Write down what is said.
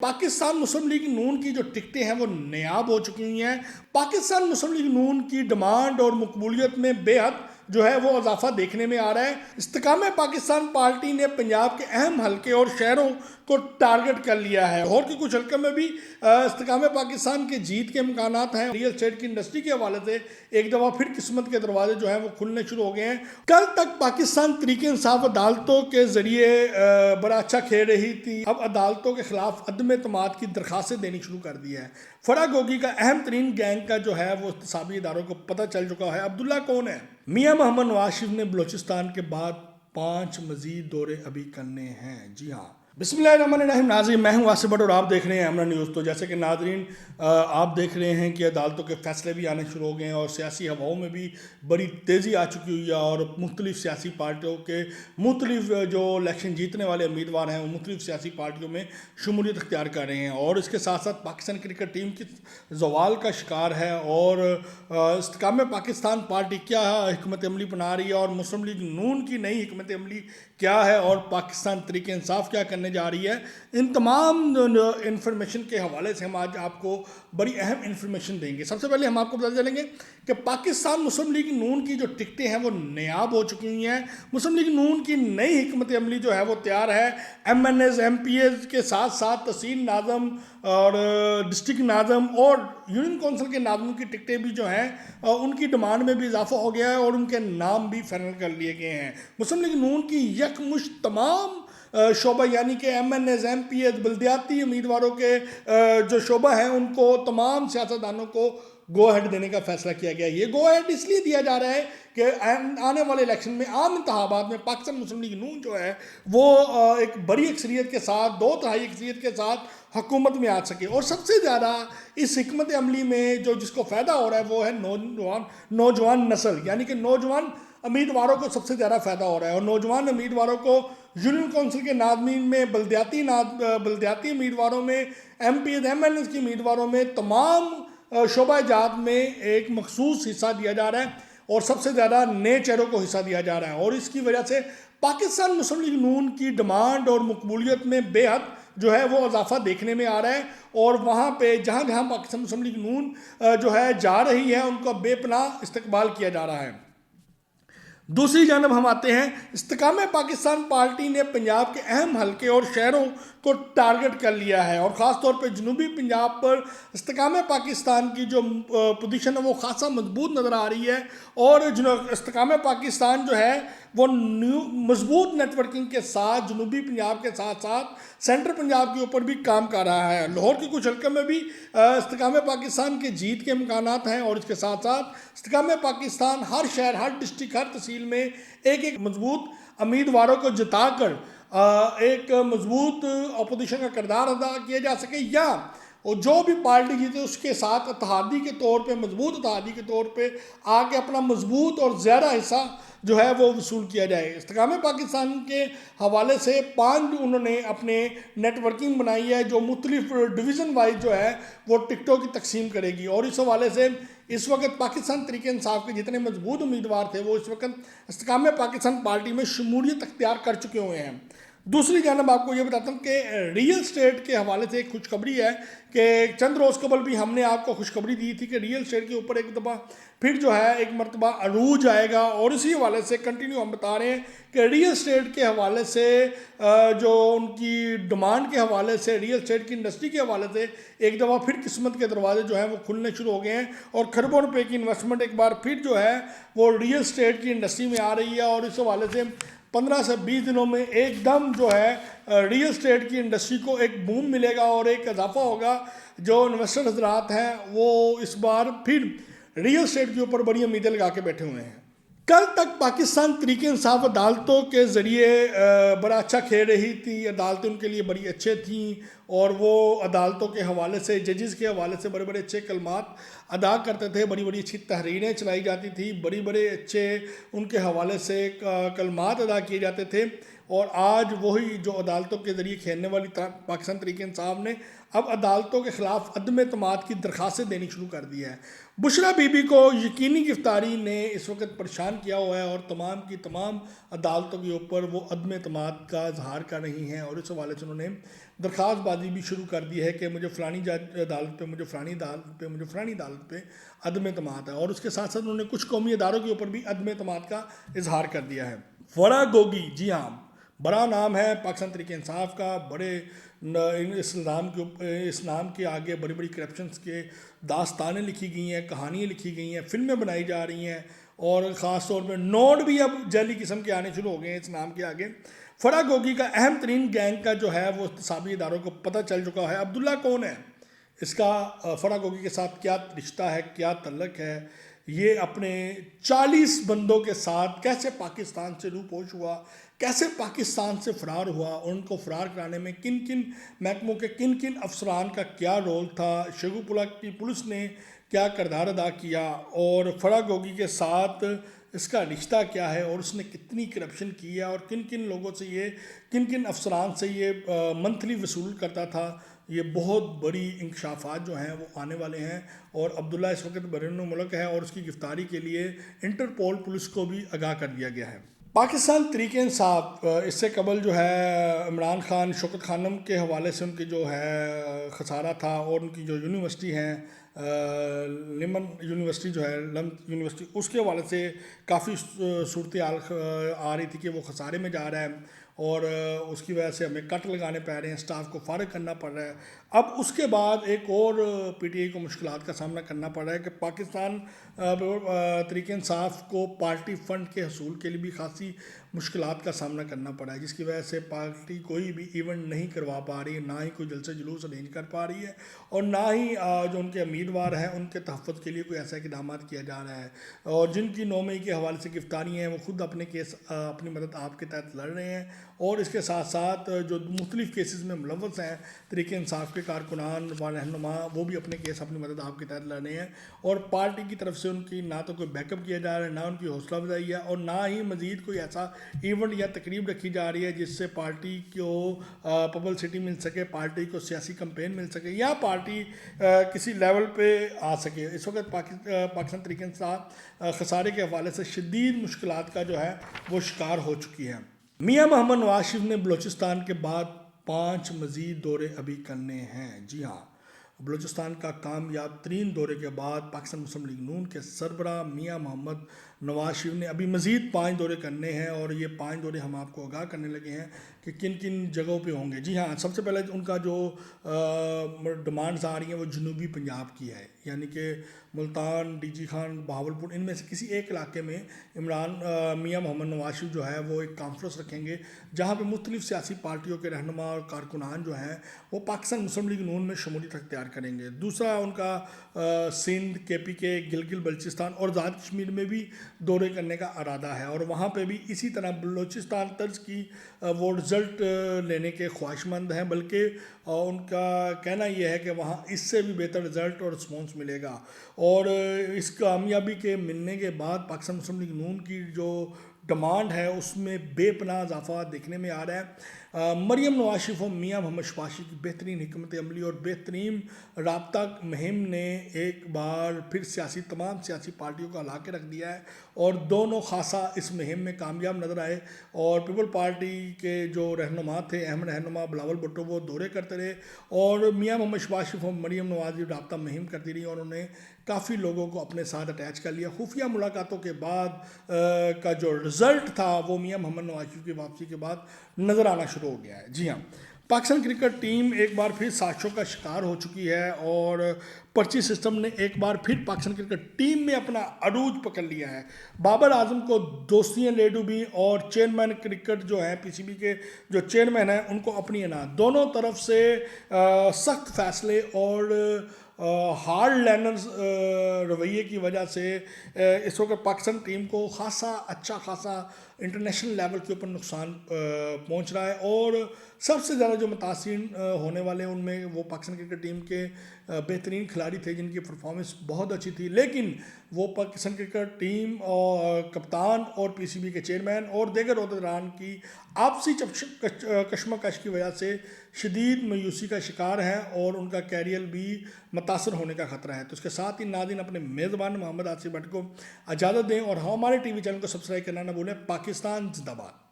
पाकिस्तान मुस्लिम league नून की जो टिकटें हैं वो नायाब हो चुकी हुई हैं। पाकिस्तान मुस्लिम लीग नून की डिमांड और मकबूलियत में बेहद जो है वो इजाफा देखने में आ रहा है। इस्तेकाम पाकिस्तान पार्टी ने पंजाब के अहम हल्के और शहरों को टारगेट कर लिया है और के कुछ हल्के में भी इस्तेकाम पाकिस्तान के जीत के इम्कानात हैं। रियल एस्टेट की इंडस्ट्री के हवाले से एक दफ़ा फिर किस्मत के दरवाजे जो हैं वो खुलने शुरू हो गए हैं। कल तक पाकिस्तान तरीके इंसाफ अदालतों के जरिए बड़ा अच्छा खेल रही थी, अब अदालतों के खिलाफ अदम एतमाद की दरखास्तें देनी शुरू कर दी है। फरा गोगी का अहम तरीन गैंग का जो है वो इख्तिसाबी इदारों को पता चल चुका है। अब्दुल्ला कौन है? मियाँ मोहम्मद नवाज शरीफ ने बलूचिस्तान के बाद 5 मजीद दौरे अभी करने हैं। जी हाँ, बिस्मिल्लाहिर्रहमानिर्रहीम। नाज़रीन, मैं हूं वासिफ भट्ट और आप देख रहे हैं अमरा न्यूज़। तो जैसे कि नाज़रीन आप देख रहे हैं कि अदालतों के फैसले भी आने शुरू हो गए हैं और सियासी हवाओं में भी बड़ी तेज़ी आ चुकी हुई है और मुख्तलिफ सियासी पार्टियों के मुख्तलिफ जो इलेक्शन जीतने वाले उम्मीदवार हैं वो मुख्तलिफ सियासी पार्टियों में शमूलियत अख्तियार कर रहे हैं और इसके साथ साथ पाकिस्तान क्रिकेट टीम की जवाल का शिकार है और इस्तेकाम पाकिस्तान पार्टी क्या हिकमत अमली बना रही है और मुस्लिम लीग नून की नई हिकमत अमली क्या है और पाकिस्तान तरीके इंसाफ क्या करने जा रही है। इन तमाम इंफॉर्मेशन के हवाले से हम आज आपको बड़ी अहम इंफॉर्मेशन देंगे। सबसे पहले हम आपको बता चलेंगे कि पाकिस्तान मुस्लिम लीग नून की जो टिकटें हैं वो नायाब हो चुकी हुई हैं। मुस्लिम लीग नून की नई हिकमत अमली जो है वो तैयार है। MNAs MPAs के साथ साथ तहसील नाज़म और डिस्ट्रिक्ट नाज़म और यूनियन कौंसिल के नाज़मों की टिकटें भी जो हैं उनकी डिमांड में भी इजाफा हो गया है और उनके नाम भी फाइनल कर लिए गए हैं। मुस्लिम लीग नून की यकमुश्त तमाम शोबा यानी कि MNAs MPAs बल्दियाती उम्मीदवारों के जो शोबा हैं उनको तमाम सियासतदानों को गो हेड देने का फैसला किया गया। ये गो हेड इसलिए दिया जा रहा है कि आने वाले इलेक्शन में आम इंतखाबात में पाकिस्तान मुस्लिम लीग नून जो है वो एक बड़ी अक्सरियत के साथ 2/3 अक्सरियत के साथ हुकूमत में आ सके। और सबसे ज़्यादा इस हिकमत अमली में जो जिसको फ़ायदा हो रहा है वो है नौजवान नस्ल यानी कि नौजवान उम्मीदवारों को सबसे ज़्यादा फ़ायदा हो रहा है। और नौजवान उम्मीदवारों को यूनियन कौंसिल के नाज़मीन में बल्दियाती उम्मीदवारों में MPAs MNAs की उम्मीदवारों में तमाम शोबा जात में एक मखसूस हिस्सा दिया जा रहा है और सबसे ज़्यादा नए चेहरों को हिस्सा दिया जा रहा है। और इसकी वजह से पाकिस्तान मुस्लिम लीग नून की डिमांड और मकबूलियत में बेहद जो है वो इजाफा देखने में आ रहा है और वहाँ पे जहाँ जहाँ पाकिस्तान मुस्लिम लीग नून जो है जा रही है उनका बेपनाह इस्तकबाल किया जा रहा है। दूसरी जानब हम आते हैं, इस्तेकाम पाकिस्तान पार्टी ने पंजाब के अहम हल्के और शहरों को टारगेट कर लिया है और ख़ास तौर पे जनूबी पंजाब पर इस्तेकाम पाकिस्तान की जो पोजीशन है वो खासा मजबूत नज़र आ रही है। और इस्तेकाम पाकिस्तान जो है वो मजबूत नेटवर्किंग के साथ जनूबी पंजाब के साथ साथ सेंट्रल पंजाब के ऊपर भी काम कर रहा है। लाहौर के कुछ हल्के में भी इस्तेकाम पाकिस्तान के जीत के इम्कानात हैं और इसके साथ साथ इस्तेकाम पाकिस्तान हर शहर हर डिस्ट्रिक्ट हर तहसील में एक मजबूत उम्मीदवारों को जिताकर एक मजबूत अपोजिशन का किरदार अदा किया जा सके या और जो भी पार्टी जीते उसके साथ इत्तेहादी के तौर पे मजबूत इत्तेहादी के तौर पे आके अपना मजबूत और ज़्यादा हिस्सा जो है वो वसूल किया जाए। इस्तेकाम पाकिस्तान के हवाले से 5 उन्होंने अपने नेटवर्किंग बनाई है जो मुख्तलिफ डिवीज़न वाइज जो है वो टिकटों की तकसीम करेगी। और इस हवाले से इस वक्त पाकिस्तान तरीके इंसाफ के जितने मजबूत उम्मीदवार थे वो इस वक्त इस्तेकाम पाकिस्तान पार्टी में शमूलियत अख्तियार कर चुके हुए हैं। दूसरी जानब आपको ये बताता हूँ कि रियल एस्टेट के हवाले से एक खुशखबरी है कि चंद रोज़ कबल भी हमने आपको खुशखबरी दी थी कि रियल एस्टेट के ऊपर एक दफ़ा फिर जो है एक मरतबा अरूज आएगा। और इसी हवाले से कंटिन्यू हम बता रहे हैं कि रियल एस्टेट के हवाले से जो उनकी डिमांड के हवाले से रियल एस्टेट की इंडस्ट्री के हवाले से एक दफ़ा फिर किस्मत के दरवाजे जो हैं वो खुलने शुरू हो गए हैं और खरबों रुपये की इन्वेस्टमेंट एक बार फिर जो है वो रियल एस्टेट की इंडस्ट्री में आ रही है। और इस हवाले से 15 से 20 दिनों में एकदम जो है रियल एस्टेट की इंडस्ट्री को एक बूम मिलेगा और एक इजाफा होगा। जो इन्वेस्टर हजरात हैं वो इस बार फिर रियल एस्टेट के ऊपर बड़ी उम्मीदें लगा के बैठे हुए हैं। कल तक पाकिस्तान तरीके इंसाफ अदालतों के ज़रिए बड़ा अच्छा खेल रही थी, अदालतें उनके लिए बड़ी अच्छे थी और वो अदालतों के हवाले से जजेस के हवाले से बड़े बड़े अच्छे कलमात अदा करते थे, बड़ी बड़ी अच्छी तहरीरें चलाई जाती थी, बड़े बड़े अच्छे उनके हवाले से कलमात अदा किए जाते थे। और आज वही जो अदालतों के ज़रिए खेलने वाली पाकिस्तान तहरीक इंसाफ ने अब अदालतों के ख़िलाफ़ अदम एतमाद की दरख्वास्तें देनी शुरू कर दी है। बुशरा बीबी को यकीनी गिरफ्तारी ने इस वक्त परेशान किया हुआ है और तमाम की तमाम अदालतों के ऊपर वो अदम एतमाद का इजहार कर रही हैं और इस हवाले से उन्होंने दरख्वास्तबाजी भी शुरू कर दी है कि मुझे फ़लानी अदालत पे, मुझे फ़लानी अदालत पे, मुझे फ़लानी अदालत पे अदम एतमाद है। और उसके साथ साथ उन्होंने कुछ कौमी इदारों के ऊपर भी अदम एतमाद का इजहार कर दिया है। फरा गोगी, जी हाँ, बड़ा नाम है पाकिस्तान तहरीक इंसाफ का, बड़े इस नाम के आगे बड़ी बड़ी करप्शंस के दास्तानें लिखी गई हैं, कहानियाँ लिखी गई हैं, फिल्में बनाई जा रही हैं और ख़ास तौर पर नोट भी अब जैली किस्म के आने शुरू हो गए हैं इस नाम के आगे। फरा गोगी का अहम तरीन गैंग का जो है वो इख्तिसाबी इदारों को पता चल चुका है। अब्दुल्ला कौन है, इसका फरा गोगी के साथ क्या रिश्ता है, क्या तल्लक है, ये अपने 40 बंदों के साथ कैसे पाकिस्तान से रूपोश हुआ, कैसे पाकिस्तान से फ़रार हुआ, उनको फ़रार कराने में किन किन महकमों के किन किन अफसरान का क्या रोल था, शेखुपुरा की पुलिस ने क्या किरदार अदा किया और फरा गोगी के साथ इसका रिश्ता क्या है और उसने कितनी करप्शन की है और किन किन लोगों से ये, किन किन अफसरान से ये मंथली वसूल करता था। ये बहुत बड़ी इंकशाफात जो हैं वो आने वाले हैं और अब्दुल्ला इस वक्त बैरून मुल्क है और उसकी गिरफ्तारी के लिए इंटरपोल पुलिस को भी आगाह कर दिया गया है। पाकिस्तान तहरीक इंसाफ इससे कबल जो है इमरान खान, शौकत खानम के हवाले से उनकी जो है खसारा था और उनकी जो यूनिवर्सिटी हैं लिमन यूनिवर्सिटी जो है, लम यूनिवर्सिटी, उसके हवाले से काफ़ी सूरत आ रही थी कि वो खसारे में जा रहा है और उसकी वजह से हमें कट लगाने पड़ रहे हैं, स्टाफ को फारिग करना पड़ रहा है। अब उसके बाद एक और पीटीआई को मुश्किलात का सामना करना पड़ रहा है कि पाकिस्तान तहरीक इंसाफ को पार्टी फ़ंड के हसूल के लिए भी खासी मुश्किलात का सामना करना पड़ा है, जिसकी वजह से पार्टी कोई भी इवेंट नहीं करवा पा रही है, ना ही कोई जलसे जुलूस अरेंज कर पा रही है और ना ही जो उनके उम्मीदवार हैं उनके तहफ़्फ़ुज़ के लिए कोई ऐसा इक़दाम किया जा रहा है। और जिनकी 9 मई के हवाले से गिरफ्तारी हैं वो खुद अपने केस अपनी मदद आपके तहत लड़ रहे हैं और इसके साथ साथ जो मुख्तलिफ़ केसेस में मुलव्वस हैं तहरीक इंसाफ के कारकुनान व रहनुमा, वो भी अपने केस अपनी मदद आपके तहत लड़ रहे हैं और पार्टी की तरफ से उनकी ना तो कोई बैकअप किया जा रहा है, ना उनकी हौसला अफजाई है और ना ही मज़ीद कोई ऐसा इवेंट या तकरीब रखी जा रही है जिससे पार्टी को पब्लिसिटी मिल सके, पार्टी को सियासी कैंपेन मिल सके या पार्टी किसी लेवल पे आ सके। इस वक्त पाकिस्तान तहरीक इंसाफ खसारे के हवाले से शदीद मुश्किलात का जो है वो शिकार हो चुकी है। मियाँ मोहम्मद नवाज शरीफ ने बलूचिस्तान के बाद 5 मज़ीद दौरे अभी करने हैं। जी हाँ, बलूचिस्तान का कामयाब तरीन दौरे के बाद पाकिस्तान मुस्लिम लीग नून के सरबराह मियाँ मोहम्मद नवाज शरीफ ने अभी मज़ीद 5 दौरे करने हैं और ये 5 दौरे हम आपको आगाह करने लगे हैं कि किन किन जगहों पे होंगे। जी हाँ, सबसे पहले उनका जो डिमांड्स आ रही हैं वो जनूबी पंजाब की है, यानी कि मुल्तान, डीजी खान, बहावलपुर, इनमें से किसी एक इलाके में मियाँ मोहम्मद नवाज शरीफ जो है वो एक कॉन्फ्रेंस रखेंगे जहाँ पे मुख्तलिफ सियासी पार्टियों के रहनुमा और कारकुनान जो हैं वो पाकिस्तान मुस्लिम लीग नून में शमूलियत अख्तियार करेंगे। दूसरा उनका सिंध, KPK, गिलगित बल्चिस्तान और आज़ाद कश्मीर में भी दौरे करने का इरादा है और वहाँ पे भी इसी तरह बलूचिस्तान तर्ज की वो रिज़ल्ट लेने के ख्वाहिशमंद हैं, बल्कि उनका कहना यह है कि वहाँ इससे भी बेहतर रिज़ल्ट और रिस्पॉन्स मिलेगा। और इस कामयाबी के मिलने के बाद पाकिस्तान मुस्लिम लीग नून की जो डिमांड है उसमें बेपनाह इजाफा देखने में आ रहा है। मरियम नवाज शरीफ और मियाँ मोहम्मद शबाशी की बेहतरीन हिकमत अमली और बेहतरीन राब्ता मुहिम ने एक बार फिर तमाम सियासी पार्टियों को हिला के रख दिया है और दोनों खासा इस मुहिम में कामयाब नजर आए और पीपल पार्टी के जो रहनुमा थे, अहम रहनुमा बिलावल भुट्टो, वो दौरे करते रहे और मियाँ मोहम्मद शबाशी और मरियम नवाज राब्ता मुहिम करती रही और उन्होंने काफ़ी लोगों को अपने साथ अटैच कर लिया। खुफिया मुलाकातों के बाद का जो रिज़ल्ट था वो मियाँ मोहम्मद नवाज शरीफ की वापसी के बाद नज़र आना शुरू हो गया है। जी हाँ, पाकिस्तान क्रिकेट टीम एक बार फिर साजिशों का शिकार हो चुकी है और पर्ची सिस्टम ने एक बार फिर पाकिस्तान क्रिकेट टीम में अपना अरूज पकड़ लिया है। बाबर आजम को दोस्तियाँ ले डूबी और चेयरमैन क्रिकेट जो हैं PCB के जो चेयरमैन हैं उनको अपनी अनाज, दोनों तरफ से सख्त फैसले और हार्ड लैंडर्स रवैये की वजह से इस वक्त पाकिस्तान टीम को अच्छा खासा इंटरनेशनल लेवल के ऊपर नुकसान पहुंच रहा है और सबसे ज़्यादा जो मुतासिर होने वाले हैं उनमें वो पाकिस्तान क्रिकेट टीम के बेहतरीन खिलाड़ी थे जिनकी परफॉर्मेंस बहुत अच्छी थी, लेकिन वो पाकिस्तान क्रिकेट टीम और कप्तान और PCB के चेयरमैन और दीगर अहदेदारान की आपसी कशमकश की वजह से शदीद मायूसी का शिकार हैं और उनका कैरियर भी मुतासर होने का खतरा है। तो इसके साथ ही नाज़रीन अपने मेज़बान मोहम्मद आसिफ भट्ट को इजाज़त दें और हमारे टीवी चैनल को सब्सक्राइब करना ना भूलें। पाकिस्तान जिंदाबाद।